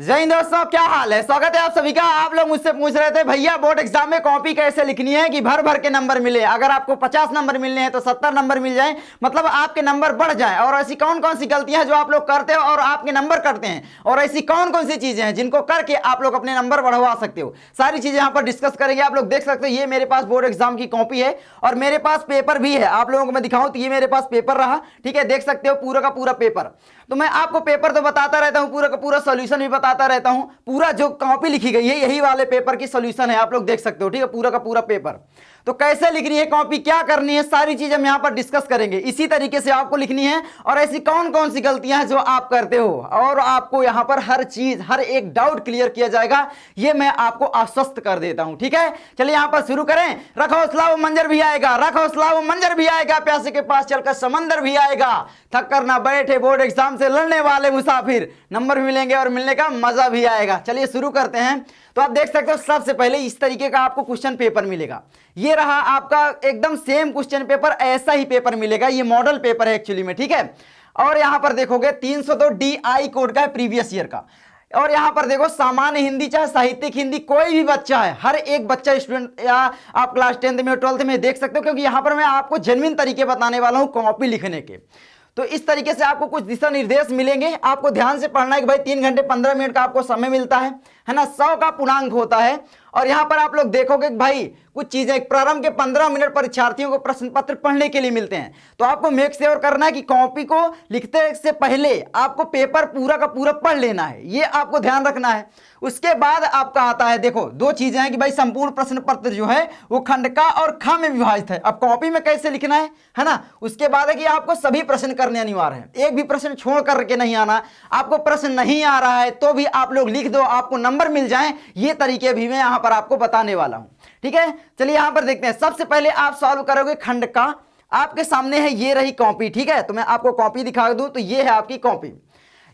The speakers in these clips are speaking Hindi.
जय हिंद दोस्तों, क्या हाल है। स्वागत है आप सभी का। आप लोग मुझसे पूछ रहे थे भैया बोर्ड एग्जाम में कॉपी कैसे लिखनी है कि भर भर के नंबर मिले। अगर आपको 50 नंबर मिलने हैं तो 70 नंबर मिल जाए, मतलब आपके नंबर बढ़ जाए। और ऐसी कौन कौन सी गलतियां हैं जो आप लोग करते हो और आपके नंबर करते हैं, और ऐसी कौन कौन सी चीजें हैं जिनको करके आप लोग अपने नंबर बढ़वा सकते हो, सारी चीजें यहाँ पर डिस्कस करेंगे। आप लोग देख सकते हो ये मेरे पास बोर्ड एग्जाम की कॉपी है और मेरे पास पेपर भी है। आप लोगों को मैं दिखाऊं तो ये मेरे पास पेपर रहा, ठीक है, देख सकते हो पूरा का पूरा पेपर। तो मैं आपको पेपर तो बताता रहता हूं, पूरा का पूरा सॉल्यूशन भी बताता रहता हूं। पूरा जो कॉपी लिखी गई है यही वाले पेपर की सॉल्यूशन है, आप लोग देख सकते हो, ठीक है, पूरा का पूरा पेपर। तो कैसे लिखनी है कॉपी, क्या करनी है, सारी चीज हम यहां पर डिस्कस करेंगे। इसी तरीके से आपको लिखनी है और ऐसी कौन कौन सी गलतियां हैं जो आप करते हो, और आपको यहां पर हर चीज, हर एक डाउट क्लियर किया जाएगा, ये मैं आपको आश्वस्त कर देता हूं, ठीक है। चलिए यहां पर शुरू करें। रखो हौसला वो मंजर भी आएगा, रखो हौसला वो मंजर भी आएगा, प्यासे के पास चलकर समंदर भी आएगा, थक कर ना बैठे बोर्ड एग्जाम से लड़ने वाले मुसाफिर, नंबर भी मिलेंगे और मिलने का मजा भी आएगा। चलिए शुरू करते हैं। तो आप देख सकते हो सबसे पहले इस तरीके का आपको क्वेश्चन पेपर मिलेगा। ये रहा आपका एकदम सेम क्वेश्चन पेपर, ऐसा ही पेपर मिलेगा। ये मॉडल पेपर है एक्चुअली में, ठीक है। और यहां पर देखोगे 302 DI कोड का है, प्रीवियस ईयर का। और यहां पर देखो सामान्य हिंदी चाहे साहित्यिक हिंदी, कोई भी बच्चा है, हर एक बच्चा, स्टूडेंट या आप क्लास 10th में 12th में देख सकते हो, क्योंकि यहां पर मैं आपको जेन्युइन तरीके बताने वाला हूं कॉपी लिखने के। तो इस तरीके से आपको कुछ दिशा निर्देश मिलेंगे। आपको ध्यान से पढ़ना है कि भाई 3 घंटे 15 मिनट का आपको समय मिलता है ना, 100 का पूर्णांक होता है। और यहां पर आप लोग देखोगे कि भाई कुछ चीजें प्रारंभ के 15 मिनट परीक्षार्थियों को प्रश्न पत्र पढ़ने के लिए मिलते हैं। तो आपको मेक श्योर करना है कि कॉपी को लिखते से पहले आपको पेपर पूरा का पूरा पढ़ लेना है, ये आपको ध्यान रखना है। उसके बाद आपका आता है, देखो दो चीजें हैं कि भाई संपूर्ण प्रश्न पत्र जो है वो खंड का और ख में विभाजित है। अब कॉपी में कैसे लिखना है ना। उसके बाद है कि आपको सभी प्रश्न करने अनिवार्य है, एक भी प्रश्न छोड़ करके नहीं आना। आपको प्रश्न नहीं आ रहा है तो भी आप लोग लिख दो, आपको नंबर मिल जाए। ये तरीके भी मैं यहां पर आपको बताने वाला हूं, ठीक है। चलिए यहां पर देखते हैं। सबसे पहले आप सॉल्व करोगे खंड का। आपके सामने है ये रही कॉपी, ठीक है। तो मैं आपको कॉपी दिखा दूं तो ये है आपकी कॉपी।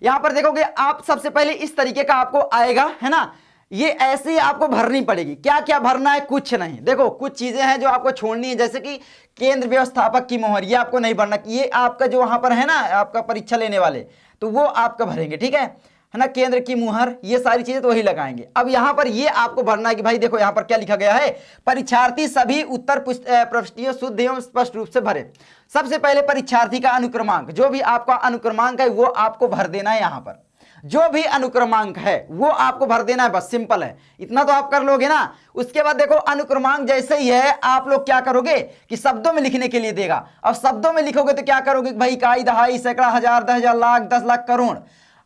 यहां पर देखोगे आप सबसे पहले इस तरीके का आपको आएगा, है ना। ये ऐसे ही आपको भरनी पड़ेगी। क्या क्या भरना है, कुछ नहीं। देखो कुछ चीजें हैं जो आपको छोड़नी है, जैसे कि केंद्र व्यवस्थापक की मोहर, ये आपको नहीं भरना। ये आपका जो वहां पर है ना, आपका परीक्षा लेने वाले, तो वो आपका भरेंगे, ठीक है ना। केंद्र की मुहर, ये सारी चीजें तो वही लगाएंगे। अब यहां पर ये आपको भरना है कि भाई देखो यहां पर क्या लिखा गया है, परीक्षार्थी सभी उत्तर प्रविष्टियों शुद्ध एवं स्पष्ट रूप से भरे। सबसे पहले परीक्षार्थी का अनुक्रमांक, जो भी आपका अनुक्रमांक है वो आपको भर देना है। यहां पर जो भी अनुक्रमांक है वो आपको भर देना है, बस सिंपल है, इतना तो आप कर लोगे ना। उसके बाद देखो अनुक्रमांक जैसे ही है आप लोग क्या करोगे कि शब्दों में लिखने के लिए देगा। अब शब्दों में लिखोगे तो क्या करोगे भाई, इकाई, दहाई, सैकड़ा, हजार, 10,000, लाख, 10 लाख, करोड़।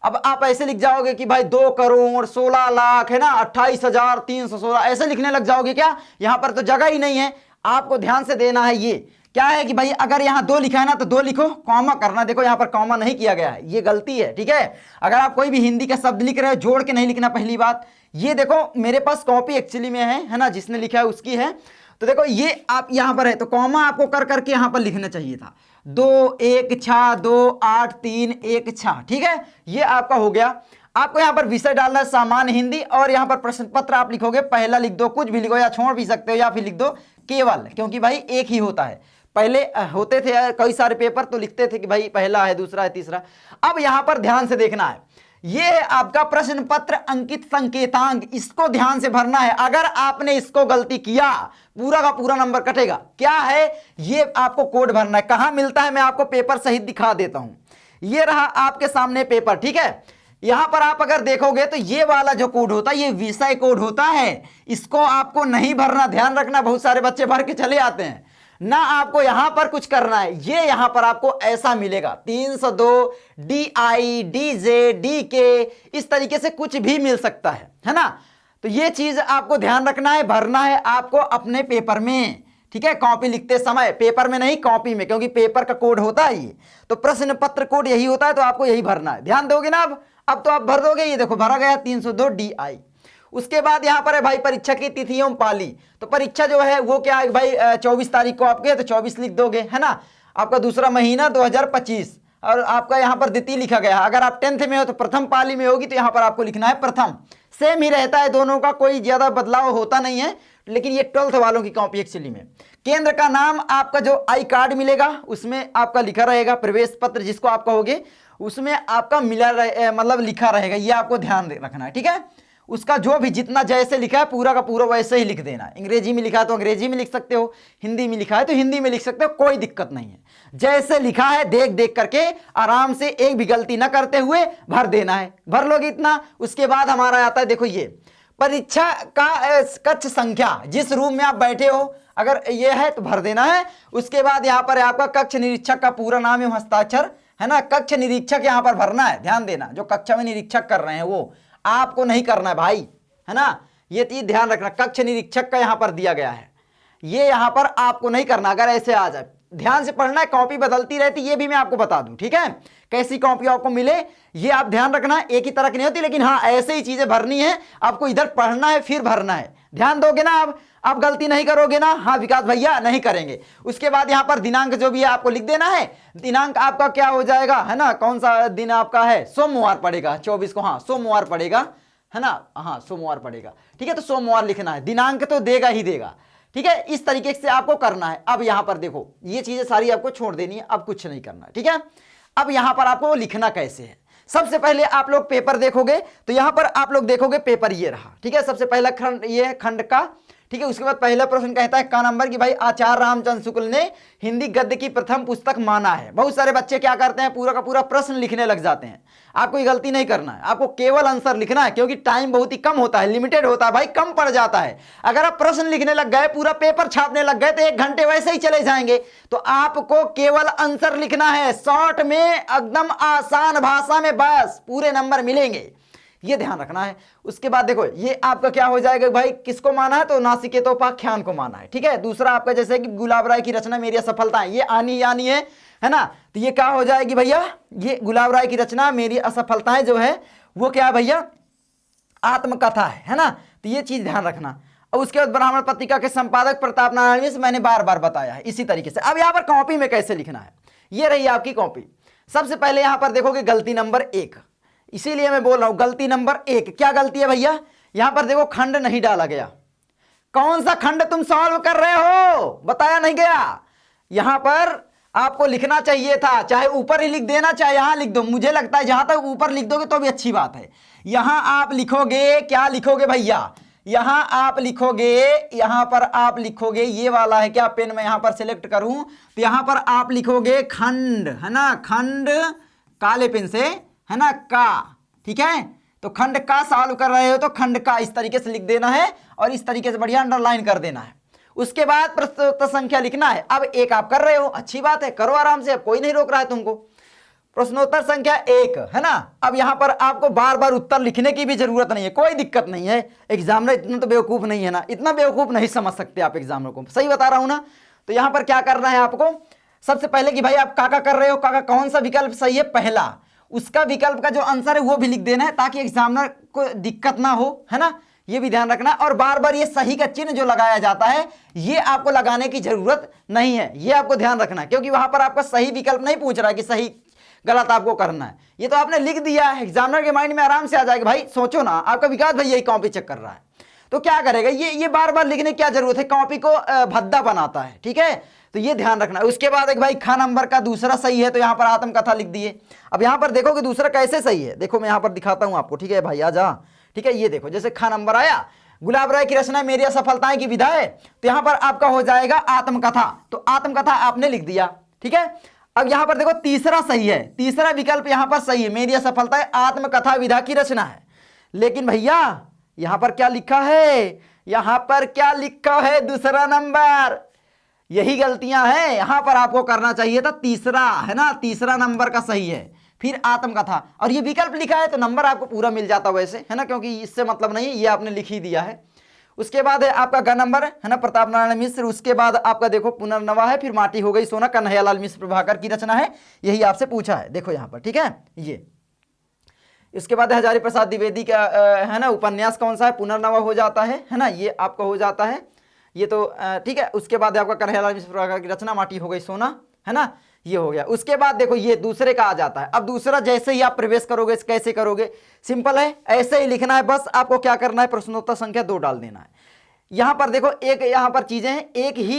अब आप ऐसे लिख जाओगे कि भाई 2 करोड़ 16 लाख, है ना, 28,316, ऐसे लिखने लग जाओगे क्या। यहां पर तो जगह ही नहीं है। आपको ध्यान से देना है। ये क्या है कि भाई अगर यहां 2 लिखा है ना तो 2 लिखो, कॉमा करना। देखो यहां पर कॉमा नहीं किया गया है, ये गलती है, ठीक है। अगर आप कोई भी हिंदी का शब्द लिख रहे हो जोड़ के नहीं लिखना, पहली बात। ये देखो मेरे पास कॉपी एक्चुअली में है ना, जिसने लिखा है उसकी है। तो देखो ये आप यहां पर है तो कॉमा आपको कर करके यहां पर लिखना चाहिए था। 2 1 6 2 8 3 1 6, ठीक है। ये आपका हो गया। आपको यहां पर विषय डालना है सामान्य हिंदी, और यहां पर प्रश्न पत्र आप लिखोगे, पहला लिख दो, कुछ भी लिखो या छोड़ भी सकते हो, या फिर लिख दो केवल, क्योंकि भाई एक ही होता है। पहले होते थे कई सारे पेपर तो लिखते थे कि भाई पहला है, दूसरा है, तीसरा। अब यहां पर ध्यान से देखना है, ये है आपका प्रश्न पत्र अंकित संकेतांक, इसको ध्यान से भरना है। अगर आपने इसको गलती किया पूरा का पूरा नंबर कटेगा। क्या है ये आपको कोड भरना है। कहां मिलता है मैं आपको पेपर सहित दिखा देता हूं। ये रहा आपके सामने पेपर, ठीक है। यहां पर आप अगर देखोगे तो ये वाला जो कोड होता है ये विषय कोड होता है, इसको आपको नहीं भरना, ध्यान रखना। बहुत सारे बच्चे भर के चले आते हैं ना, आपको यहां पर कुछ करना है। ये यहां पर आपको ऐसा मिलेगा 302 DI DJ DK, इस तरीके से कुछ भी मिल सकता है ना। तो ये चीज आपको ध्यान रखना है, भरना है आपको अपने पेपर में, ठीक है। कॉपी लिखते समय, पेपर में नहीं कॉपी में, क्योंकि पेपर का कोड होता है ये। तो प्रश्न पत्र कोड यही होता है, तो आपको यही भरना है। ध्यान दोगे ना। अब तो आप भर दोगे। ये देखो भरा गया 302 DI। उसके बाद यहां पर है भाई परीक्षा की तिथि एवं पाली। तो परीक्षा जो है वो क्या है भाई 24 तारीख को आपके, तो 24 लिख दोगे, है ना। आपका दूसरा महीना 2025, और आपका यहां पर द्वितीय लिखा गया है। अगर आप 10th में हो तो प्रथम पाली में होगी, तो यहां पर आपको लिखना है प्रथम। सेम ही रहता है दोनों का, कोई ज्यादा बदलाव होता नहीं है। लेकिन ये 12th वालों की कॉपी एक्चुअली में। केंद्र का नाम आपका जो आई कार्ड मिलेगा उसमें आपका लिखा रहेगा, प्रवेश पत्र जिसको आप कहोगे। उसमें आपका मिला मतलब लिखा रहेगा, ये आपको ध्यान रखना है, ठीक है। उसका जो भी जितना जैसे लिखा है पूरा का पूरा वैसे ही लिख देना है। अंग्रेजी में लिखा है तो अंग्रेजी में लिख सकते हो, हिंदी में लिखा है तो हिंदी में लिख सकते हो, कोई दिक्कत नहीं है। जैसे लिखा है देख देख करके आराम से एक भी गलती ना करते हुए भर देना है। भर लोगे इतना, उसके बाद हमारा आता है देखो ये परीक्षा का कक्ष संख्या, जिस रूम में आप बैठे हो अगर ये है तो भर देना है। उसके बाद यहाँ पर आपका कक्ष निरीक्षक का पूरा नाम एवं हस्ताक्षर है ना, कक्ष निरीक्षक यहाँ पर भरना है। ध्यान देना, जो कक्षा में निरीक्षक कर रहे हैं वो आपको नहीं करना है भाई, है ना, ये चीज ध्यान रखना। कक्ष निरीक्षक का यहाँ पर दिया गया है, ये यहाँ पर आपको नहीं करना। अगर ऐसे आ जाए ध्यान से पढ़ना है, कॉपी बदलती रहती ये भी मैं आपको बता दूं, ठीक है। कैसी कॉपी आपको मिले ये आप ध्यान रखना, एक ही तरह की नहीं होती, लेकिन हाँ ऐसे ही चीजें भरनी है आपको, इधर पढ़ना है फिर भरना है। ध्यान दोगे ना आप गलती नहीं करोगे ना, हाँ विकास भैया नहीं करेंगे। उसके बाद यहाँ पर दिनांक जो भी है आपको लिख देना है। दिनांक आपका क्या हो जाएगा, है ना, कौन सा दिन आपका है, सोमवार पड़ेगा 24 को, हाँ सोमवार पड़ेगा, है ना, हाँ सोमवार पड़ेगा, ठीक है। तो सोमवार लिखना है, दिनांक तो देगा ही देगा, ठीक है। इस तरीके से आपको करना है। अब यहां पर देखो ये चीजें सारी आपको छोड़ देनी है, अब कुछ नहीं करना है, ठीक है। अब यहां पर आपको लिखना कैसे है, सबसे पहले आप लोग पेपर देखोगे तो यहां पर आप लोग देखोगे पेपर ये रहा, ठीक है। सबसे पहला खंड ये है खंड का, ठीक है। उसके बाद पहला प्रश्न कहता है का नंबर कि भाई आचार्य रामचंद्र शुक्ल ने हिंदी गद्य की प्रथम पुस्तक माना है। बहुत सारे बच्चे क्या करते हैं पूरा का पूरा प्रश्न लिखने लग जाते हैं। आपको ये गलती नहीं करना है, आपको केवल आंसर लिखना है, क्योंकि टाइम बहुत ही कम होता है, लिमिटेड होता है भाई, कम पड़ जाता है। अगर आप प्रश्न लिखने लग गए, पूरा पेपर छापने लग गए तो 1 घंटे वैसे ही चले जाएंगे। तो आपको केवल आंसर लिखना है, शॉर्ट में एकदम आसान भाषा में, बस पूरे नंबर मिलेंगे, ये ध्यान रखना है। उसके बाद देखो ये आपका क्या हो जाएगा भाई, किसको माना है तो नासिकेतोपाख्यान को माना है, ठीक है। दूसरा आपका जैसे कि गुलाब राय की रचना मेरी असफलताएं, ये आनी यानी है ना, तो ये क्या हो जाएगी भैया, ये गुलाब राय की रचना मेरी असफलताएं जो है वो क्या है भैया, आत्मकथा है ना। तो ये चीज ध्यान रखना। और उसके बाद ब्राह्मण पत्रिका के संपादक प्रताप नारायण मिश्र, मैंने बार बार बताया है इसी तरीके से। अब यहाँ पर कॉपी में कैसे लिखना है, ये रही आपकी कॉपी। सबसे पहले यहाँ पर देखोगे गलती नंबर 1, इसीलिए मैं बोल रहा हूं गलती नंबर 1। क्या गलती है भैया, यहां पर देखो खंड नहीं डाला गया। कौन सा खंड तुम सॉल्व कर रहे हो, बताया नहीं गया। यहां पर आपको लिखना चाहिए था, चाहे ऊपर ही लिख देना चाहे यहां लिख दो। मुझे लगता है जहां तक ऊपर लिख दोगे तो भी अच्छी बात है। यहां आप लिखोगे, क्या लिखोगे भैया, यहां आप लिखोगे, यहां पर आप लिखोगे, ये वाला है क्या पेन मैं यहां पर सिलेक्ट करूं, तो यहां पर आप लिखोगे खंड, है ना, खंड काले पेन से, है ना, का, ठीक है। तो खंड का सॉल्व कर रहे हो तो खंड का इस तरीके से लिख देना है और इस तरीके से बढ़िया अंडरलाइन कर देना है। उसके बाद प्रश्नोत्तर संख्या लिखना है। अब 1 आप कर रहे हो, अच्छी बात है, करो आराम से, अब कोई नहीं रोक रहा है तुमको। प्रश्नोत्तर संख्या 1 है ना। अब यहां पर आपको बार बार उत्तर लिखने की भी जरूरत नहीं है, कोई दिक्कत नहीं है। एग्जामिनर इतना तो बेवकूफ नहीं है ना, इतना बेवकूफ नहीं समझ सकते आप एग्जामिनर को, सही बता रहा हूं ना। तो यहां पर क्या करना है आपको, सबसे पहले कि भाई आप काका कर रहे हो, काका कौन सा विकल्प सही है, पहला, उसका विकल्प का जो आंसर है वो भी लिख देना है ताकि एग्जामिनर को दिक्कत ना हो, है ना, ये भी ध्यान रखना। और बार बार ये सही का चिन्ह जो लगाया जाता है ये आपको लगाने की जरूरत नहीं है, ये आपको ध्यान रखना है, क्योंकि वहां पर आपका सही विकल्प नहीं पूछ रहा है कि सही गलत आपको करना है, ये तो आपने लिख दिया है, एग्जामिनर के माइंड में आराम से आ जाएगा। भाई सोचो ना, आपका विकास भाई यही कॉपी चेक कर रहा है तो क्या करेगा, ये बार बार लिखने की क्या जरूरत है, कॉपी को भद्दा बनाता है, ठीक है। तो ये ध्यान रखना। उसके बाद एक भाई खा नंबर का दूसरा सही है तो यहाँ पर आत्मकथा लिख दिए। अब यहाँ पर देखो कि दूसरा कैसे सही है, देखो मैं यहाँ पर दिखाता हूँ आपको, ठीक है भाई, आ जा, ठीक है। ये देखो जैसे खा नंबर आया, गुलाब राय की रचना मेरी असफलताएं की विधा है, तो यहाँ पर आपका हो जाएगा आत्मकथा, तो आत्मकथा आपने लिख दिया, ठीक है। अब यहाँ पर देखो तीसरा सही है, तीसरा विकल्प यहाँ पर सही है, मेरी असफलताएं आत्मकथा विधा की रचना है। लेकिन भैया यहाँ पर क्या लिखा है, यहाँ पर क्या लिखा है, दूसरा नंबर, यही गलतियां हैं। यहां पर आपको करना चाहिए था तीसरा, है ना, तीसरा नंबर का सही है, फिर आत्मकथा, और ये विकल्प लिखा है तो नंबर आपको पूरा मिल जाता वैसे, है ना, क्योंकि इससे मतलब नहीं, ये आपने लिख ही दिया है। उसके बाद है आपका ग नंबर, है ना, प्रताप नारायण मिश्र। उसके बाद आपका देखो पुनर्नवा है, फिर माटी हो गई सोना, कन्हैयालाल मिश्र प्रभाकर की रचना है, यही आपसे पूछा है, देखो यहाँ पर, ठीक है। ये इसके बाद हजारी प्रसाद द्विवेदी का है ना उपन्यास कौन सा है, पुनर्नवा हो जाता है ना, ये आपका हो जाता है, ये तो ठीक है। उसके बाद आपका कन्हैयालाल मिश्र प्रभाकर की रचना माटी हो गई सोना, है ना, ये हो गया। उसके बाद देखो ये दूसरे का आ जाता है। अब दूसरा जैसे ही आप प्रवेश करोगे कैसे करोगे, सिंपल है, ऐसे ही लिखना है, बस आपको क्या करना है, प्रश्नोत्तर संख्या 2 डाल देना है। यहाँ पर देखो एक यहाँ पर चीजें हैं, एक ही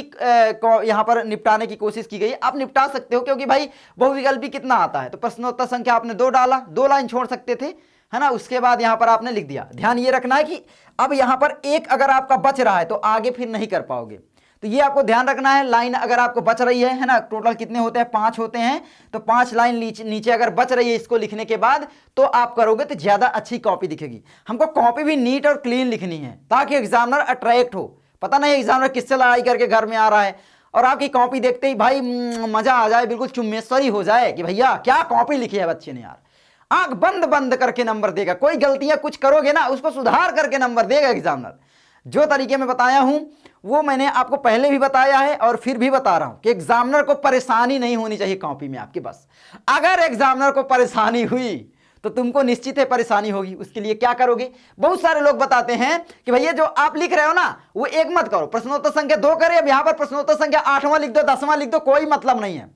यहाँ पर निपटाने की कोशिश की गई है। आप निपटा सकते हो क्योंकि भाई बहुविकल्पी कितना आता है, तो प्रश्नोत्तर संख्या आपने 2 डाला, 2 लाइन छोड़ सकते थे, है ना। उसके बाद यहाँ पर आपने लिख दिया। ध्यान ये रखना है कि अब यहाँ पर एक अगर आपका बच रहा है तो आगे फिर नहीं कर पाओगे, तो ये आपको ध्यान रखना है। लाइन अगर आपको बच रही है ना, टोटल कितने होते हैं, 5 होते हैं, तो 5 लाइन नीचे अगर बच रही है इसको लिखने के बाद, तो आप करोगे तो ज्यादा अच्छी कॉपी दिखेगी। हमको कॉपी भी नीट और क्लीन लिखनी है ताकि एग्जामिनर अट्रैक्ट हो। पता नहीं एग्जामिनर किससे लड़ाई करके घर में आ रहा है और आपकी कॉपी देखते ही भाई मजा आ जाए, बिल्कुल चुम्मेश्वरी हो जाए कि भैया क्या कॉपी लिखी है बच्चे ने यार। आंख बंद बंद करके नंबर देगा। कोई गलतियां कुछ करोगे ना उसको सुधार करके नंबर देगा एग्जामिनर। जो तरीके में बताया हूं वो मैंने आपको पहले भी बताया है और फिर भी बता रहा हूं कि एग्जामिनर को परेशानी नहीं होनी चाहिए कॉपी में आपकी। बस अगर एग्जामिनर को परेशानी हुई तो तुमको निश्चित है परेशानी होगी। उसके लिए क्या करोगे, बहुत सारे लोग बताते हैं कि भैया जो आप लिख रहे हो ना वो एक मत करो, प्रश्नोत्तर संख्या 2 करे, अब यहां पर प्रश्नोत्तर संख्या 8वां लिख दो, 10वां लिख दो, कोई मतलब नहीं है।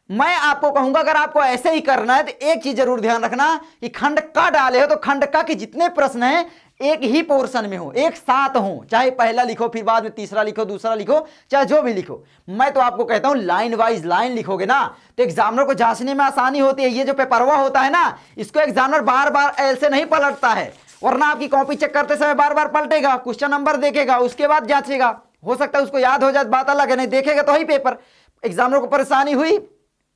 मैं आपको कहूंगा अगर आपको ऐसे ही करना है तो एक चीज जरूर ध्यान रखना कि खंड का डाले हो तो खंड का के जितने प्रश्न हैं एक ही पोर्शन में हो, एक साथ हो, चाहे पहला लिखो फिर बाद में तीसरा लिखो, दूसरा लिखो, चाहे जो भी लिखो। मैं तो आपको कहता हूं लाइन वाइज लाइन लिखोगे ना तो एग्जामिनर को जांचने में आसानी होती है। ये जो पेपरवा होता है ना इसको एग्जामिनर बार बार ऐसे नहीं पलटता है, वरना आपकी कॉपी चेक करते समय बार बार पलटेगा, क्वेश्चन नंबर देखेगा, उसके बाद जांचेगा। हो सकता है उसको याद हो जाए, बात अलग है, नहीं देखेगा तो ही पेपर। एग्जामिनर को परेशानी हुई,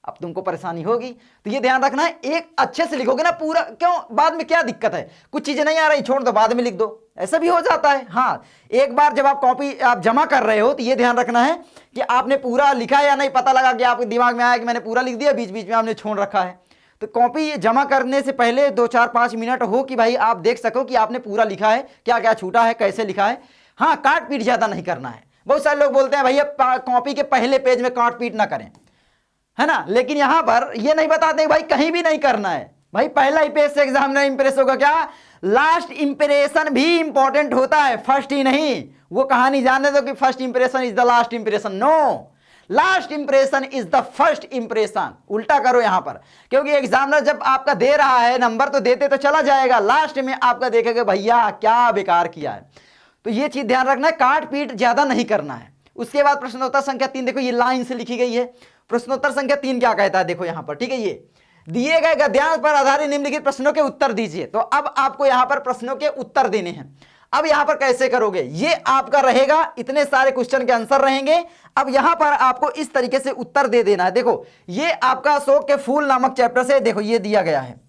अब तुमको परेशानी होगी, तो ये ध्यान रखना है एक अच्छे से लिखोगे ना पूरा। क्यों, बाद में क्या दिक्कत है, कुछ चीजें नहीं आ रही छोड़ दो बाद में लिख दो, ऐसा भी हो जाता है। हाँ, एक बार जब आप कॉपी आप जमा कर रहे हो तो ये ध्यान रखना है कि आपने पूरा लिखा है या नहीं। पता लगा कि आपके दिमाग में आया कि मैंने पूरा लिख दिया, बीच बीच में आपने छोड़ रखा है, तो कॉपी जमा करने से पहले 2-4-5 मिनट हो कि भाई आप देख सको कि आपने पूरा लिखा है, क्या क्या छूटा है, कैसे लिखा है। हाँ, काट पीट ज्यादा नहीं करना है। बहुत सारे लोग बोलते हैं भैया कॉपी के पहले पेज में काट पीट ना करें, है ना, लेकिन यहां पर ये नहीं बताते भाई कहीं भी नहीं करना है। भाई पहला ही पेज से एग्जामिनर इंप्रेस होगा क्या, लास्ट इंप्रेशन भी इंपॉर्टेंट होता है, फर्स्ट ही नहीं। वो कहानी जानने दो कि first impression is the last impression, no, last impression is the first impression. उल्टा करो यहां पर, क्योंकि एग्जामिनर जब आपका दे रहा है नंबर तो देते तो चला जाएगा, लास्ट में आपका देखेगा भैया क्या बेकार किया है। तो ये चीज ध्यान रखना है, काट पीट ज्यादा नहीं करना है। उसके बाद प्रश्नोत्तर संख्या 3 देखो, ये लाइन से लिखी गई है। प्रश्नोत्तर संख्या 3 क्या कहता है देखो यहां पर, ठीक है, ये दिए गए गद्यांश पर आधारित निम्नलिखित प्रश्नों के उत्तर दीजिए। तो अब आपको यहां पर प्रश्नों के उत्तर देने हैं। अब यहां पर कैसे करोगे, ये आपका रहेगा, इतने सारे क्वेश्चन के आंसर रहेंगे। अब यहां पर आपको इस तरीके से उत्तर दे देना है। देखो ये आपका अशोक के फूल नामक चैप्टर से देखो ये दिया गया है,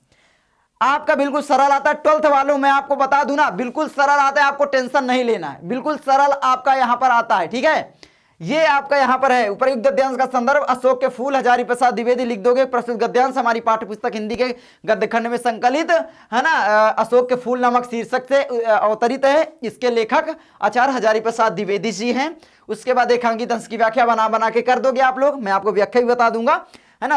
आपका बिल्कुल सरल आता है। 12th वालों मैं आपको बता दूं ना, बिल्कुल सरल आता है, आपको टेंशन नहीं लेना है, बिल्कुल सरल आपका यहां पर आता है, ठीक है। ये आपका यहां पर है, उपयुक्त गद्यांश का संदर्भ अशोक के फूल हजारी प्रसाद द्विवेदी लिख दोगे। प्रस्तुत गद्यांश हमारी पाठ्य पुस्तक हिंदी के गद्य खंड में संकलित है ना, अशोक के फूल नामक शीर्षक से अवतरित है। इसके लेखक आचार्य हजारी प्रसाद द्विवेदी जी हैं। उसके बाद रेखांकित अंश की व्याख्या बना बना के कर दोगे आप लोग, मैं आपको व्याख्या भी बता दूंगा, है ना।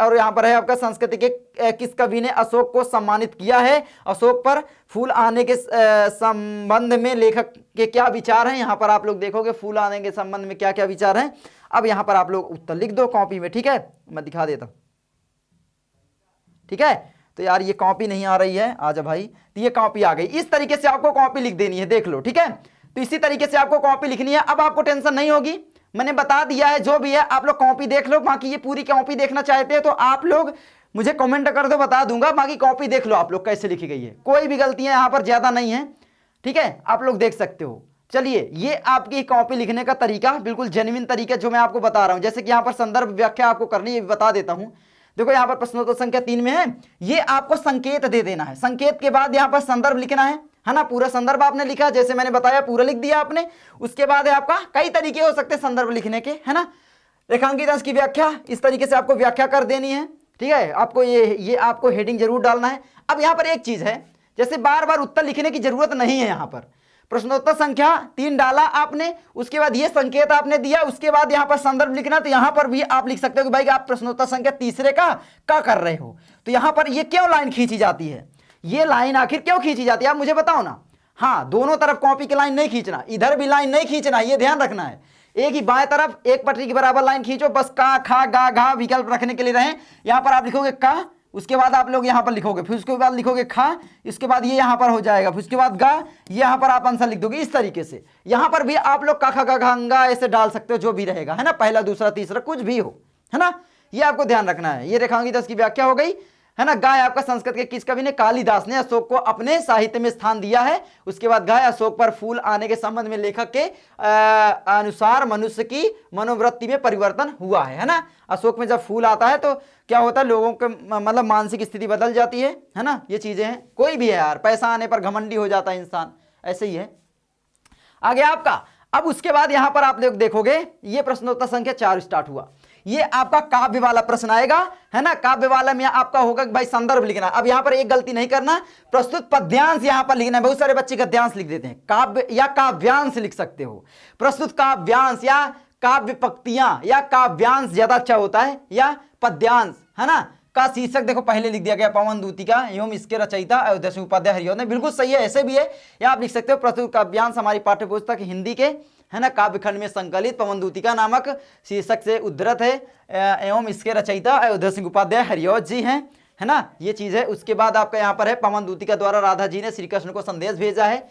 और यहाँ पर है आपका संस्कृति के किस कवि ने अशोक को सम्मानित किया है, अशोक पर फूल आने के संबंध में लेखक के क्या विचार हैं। यहाँ पर आप लोग देखोगे फूल आने के संबंध में क्या क्या विचार हैं। अब यहाँ पर आप लोग उत्तर लिख दो कॉपी में, ठीक है, मैं दिखा देता हूँ, ठीक है। तो यार ये कॉपी नहीं आ रही है, आजा भाई, तो ये कॉपी आ गई। इस तरीके से आपको कॉपी लिख देनी है, देख लो, ठीक है। तो इसी तरीके से आपको कॉपी लिखनी है। अब आपको टेंशन नहीं होगी, मैंने बता दिया है जो भी है, आप लोग कॉपी देख लो। बाकी ये पूरी कॉपी देखना चाहते हैं तो आप लोग मुझे कमेंट कर दो, बता दूंगा। बाकी कॉपी देख लो आप लोग कैसे लिखी गई है, कोई भी गलतियां यहाँ पर ज्यादा नहीं है, ठीक है, आप लोग देख सकते हो। चलिए ये आपकी कॉपी लिखने का तरीका, बिल्कुल जेन्युइन तरीका जो मैं आपको बता रहा हूं। जैसे कि यहाँ पर संदर्भ व्याख्या आपको करनी है, बता देता हूं। देखो यहाँ पर प्रश्नोत्तर संख्या 3 में है, ये आपको संकेत दे देना है। संकेत के बाद यहाँ पर संदर्भ लिखना है ना, पूरा संदर्भ आपने लिखा, जैसे मैंने बताया पूरा लिख दिया आपने। उसके बाद है आपका कई तरीके हो सकते हैं संदर्भ लिखने के, है ना। रेखांकित अंश की व्याख्या, इस तरीके से आपको व्याख्या कर देनी है, ठीक है। आपको ये आपको हेडिंग जरूर डालना है। अब यहाँ पर एक चीज है, जैसे बार बार उत्तर लिखने की जरूरत नहीं है। यहाँ पर प्रश्नोत्तर संख्या 3 डाला आपने, उसके बाद ये संकेत आपने दिया, उसके बाद यहाँ पर संदर्भ लिखना। तो यहाँ पर भी आप लिख सकते हो कि भाई आप प्रश्नोत्तर संख्या 3 का कर रहे हो। तो यहाँ पर ये क्यों लाइन खींची जाती है, ये लाइन आखिर क्यों खींची जाती है, आप मुझे बताओ ना। हाँ, दोनों तरफ कॉपी की लाइन नहीं खींचना, इधर भी लाइन नहीं खींचना, ये ध्यान रखना है। एक ही बाएं तरफ एक पटरी के बराबर लाइन खींचो, बस का खा गा घा विकल्प रखने के लिए रहे। यहाँ पर आप लिखोगे का, उसके बाद आप लोग यहाँ पर लिखोगे, फिर उसके बाद लिखोगे खा, इसके बाद ये यहाँ पर हो जाएगा, फिर उसके बाद गा, ये यहाँ पर आप आंसर लिख दोगे इस तरीके से। यहाँ पर भी आप लोग का खा गा घा ऐसे डाल सकते हो, जो भी रहेगा, है ना, पहला दूसरा तीसरा कुछ भी हो, है ना, ये आपको ध्यान रखना है। ये रेखांकित दस की व्याख्या हो गई, है ना। गाय आपका संस्कृत के किस कवि ने, कालिदास ने अशोक को अपने साहित्य में स्थान दिया है। उसके बाद गाय अशोक पर फूल आने के संबंध में लेखक के अनुसार मनुष्य की मनोवृत्ति में परिवर्तन हुआ है ना। अशोक में जब फूल आता है तो क्या होता है, लोगों के मतलब मानसिक स्थिति बदल जाती है ना। ये चीजें हैं, कोई भी है यार, पैसा आने पर घमंडी हो जाता है इंसान, ऐसे ही है। आगे आपका, अब उसके बाद यहां पर आप लोग देखोगे ये प्रश्नोत्तर संख्या 4 स्टार्ट हुआ। ये आपका काव्य वाला प्रश्न आएगा, है ना। काव्य वाला में आपका होगा कि भाई संदर्भ लिखना। अब यहां पर एक गलती नहीं करना, प्रस्तुत पद्यांश यहां पर लिखना है। बहुत सारे बच्चे गद्यांश लिख देते हैं, काव्य या काव्यांश लिख सकते हो। प्रस्तुत काव्यांश या काव्य पंक्तियां या काव्यांश ज्यादा अच्छा होता है, या पद्यांश, है ना। का शीर्षक देखो पहले लिख दिया गया, पवन दूतिका एवं इसके रचयिता अयोध्या सिंह उपाध्याय हरिऔध ने, बिल्कुल सही है, ऐसे भी है। या आप लिख सकते हो प्रस्तुत काव्यांश हमारी पाठ्य पुस्तक हिंदी के, है ना, काव्य खंड में संकलित पवन दूतिका नामक शीर्षक से उद्धृत है, एवं इसके रचयिता अयोध्या सिंह उपाध्याय हरिऔध जी हैं, है ना, ये चीज है। उसके बाद आपका यहाँ पर है, पवन दूतिका द्वारा राधा जी ने श्री कृष्ण को संदेश भेजा है।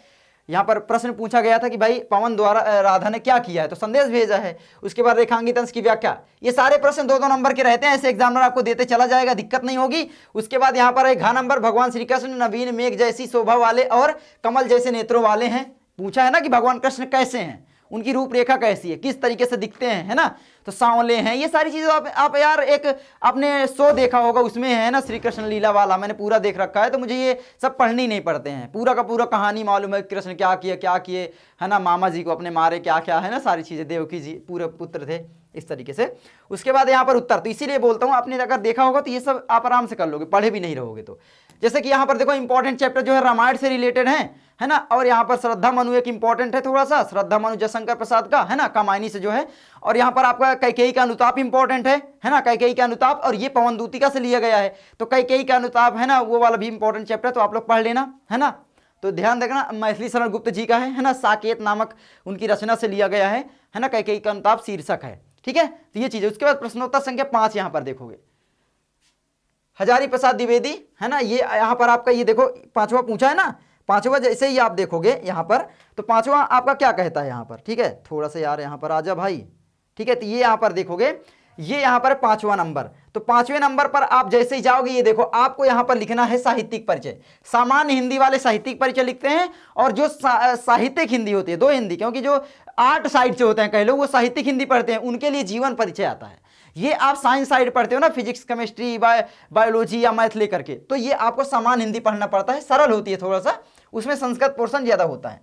यहाँ पर प्रश्न पूछा गया था कि भाई पवन द्वारा राधा ने क्या किया है, तो संदेश भेजा है। उसके बाद रेखांकित अंश की व्याख्या। ये सारे प्रश्न 2-2 नंबर के रहते हैं, ऐसे एग्जामिनर आपको देते चला जाएगा, दिक्कत नहीं होगी। उसके बाद यहाँ पर है घ नंबर, भगवान श्री कृष्ण नवीन मेघ जैसी शोभा वाले और कमल जैसे नेत्रों वाले हैं। पूछा है ना कि भगवान कृष्ण कैसे हैं, उनकी रूपरेखा कैसी है, किस तरीके से दिखते हैं, है ना, तो सांवले हैं। ये सारी चीजें आप यार एक आपने शो देखा होगा, उसमें है ना श्री कृष्ण लीला वाला, मैंने पूरा देख रखा है, तो मुझे ये सब पढ़नी नहीं पड़ते हैं, पूरा का पूरा कहानी मालूम है, कृष्ण क्या किए, है ना, मामा जी को अपने मारे, क्या क्या, है ना, सारी चीजें, देवकी जी पूरे पुत्र थे, इस तरीके से। उसके बाद यहाँ पर उत्तर, तो इसीलिए बोलता हूँ, आपने अगर देखा होगा तो ये सब आप आराम से कर लोगे, पढ़े भी नहीं रहोगे तो। जैसे कि यहाँ पर देखो इंपॉर्टेंट चैप्टर जो है रामायण से रिलेटेड है ना। और यहाँ पर श्रद्धा मनु एक इंपॉर्टेंट है थोड़ा सा, श्रद्धा मनु जयशंकर प्रसाद का, है ना, कामायनी से जो है। और यहाँ पर आपका कैकेयी का अनुताप इंपॉर्टेंट है ना, कैकेयी का अनुताप, और ये पवन दूतिका से लिया गया है, तो कैकेयी का अनुताप, है ना, वो वाला भी इंपॉर्टेंट चैप्टर, तो आप लोग पढ़ लेना, है ना। तो ध्यान रखना, मैथिली शरण गुप्त जी का है ना, साकेत नामक उनकी रचना से लिया गया है ना, कैकेयी का अनुताप शीर्षक है, ठीक है। तो ये चीज है। उसके बाद प्रश्नोत्तर संख्या 5 यहाँ पर देखोगे, हजारी प्रसाद द्विवेदी, है ना, ये यहाँ पर आपका ये देखो 5वां पूछा है ना, 5वां जैसे ही आप देखोगे यहाँ पर, तो 5वां आपका क्या कहता है यहाँ पर, ठीक है, थोड़ा सा यार यहाँ पर आजा भाई, ठीक है। तो ये यहाँ पर देखोगे, ये यहाँ पर 5वां नंबर, तो 5वें नंबर पर आप जैसे ही जाओगे, ये देखो आपको यहाँ पर लिखना है साहित्यिक परिचय। सामान्य हिंदी वाले साहित्यिक परिचय लिखते हैं, और जो साहित्यिक हिंदी होती है, 2 हिंदी, क्योंकि जो आर्ट साइड से होते हैं कई लोग, वो साहित्यिक हिंदी पढ़ते हैं, उनके लिए जीवन परिचय आता है। ये आप साइंस साइड पढ़ते हो ना, फिजिक्स केमिस्ट्री बायोलॉजी या मैथ लेकर के, तो ये आपको सामान्य हिंदी पढ़ना पड़ता है, सरल होती है थोड़ा सा, उसमें संस्कृत पोर्शन ज्यादा होता है।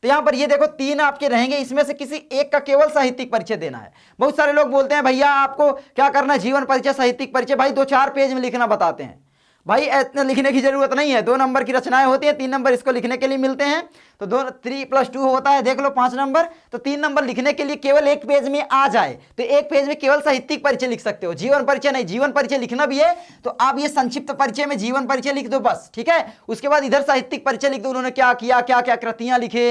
तो यहाँ पर ये देखो 3 आपके रहेंगे, इसमें से किसी एक का केवल साहित्यिक परिचय देना है। बहुत सारे लोग बोलते हैं भैया आपको क्या करना है, जीवन परिचय साहित्यिक परिचय, भाई 2-4 पेज में लिखना बताते हैं। भाई इतने लिखने की जरूरत नहीं है, 2 नंबर की रचनाएं होती है, 3 नंबर इसको लिखने के लिए मिलते हैं, तो 3 + 2 होता है, देख लो 5 नंबर, तो 3 नंबर लिखने के लिए केवल 1 पेज में आ जाए, तो 1 पेज में केवल साहित्यिक परिचय लिख सकते हो, जीवन परिचय नहीं। जीवन परिचय लिखना भी है तो आप ये संक्षिप्त परिचय में जीवन परिचय लिख दो बस, ठीक है। उसके बाद इधर साहित्यिक परिचय लिख दो, उन्होंने क्या किया, क्या क्या कृतियां लिखे,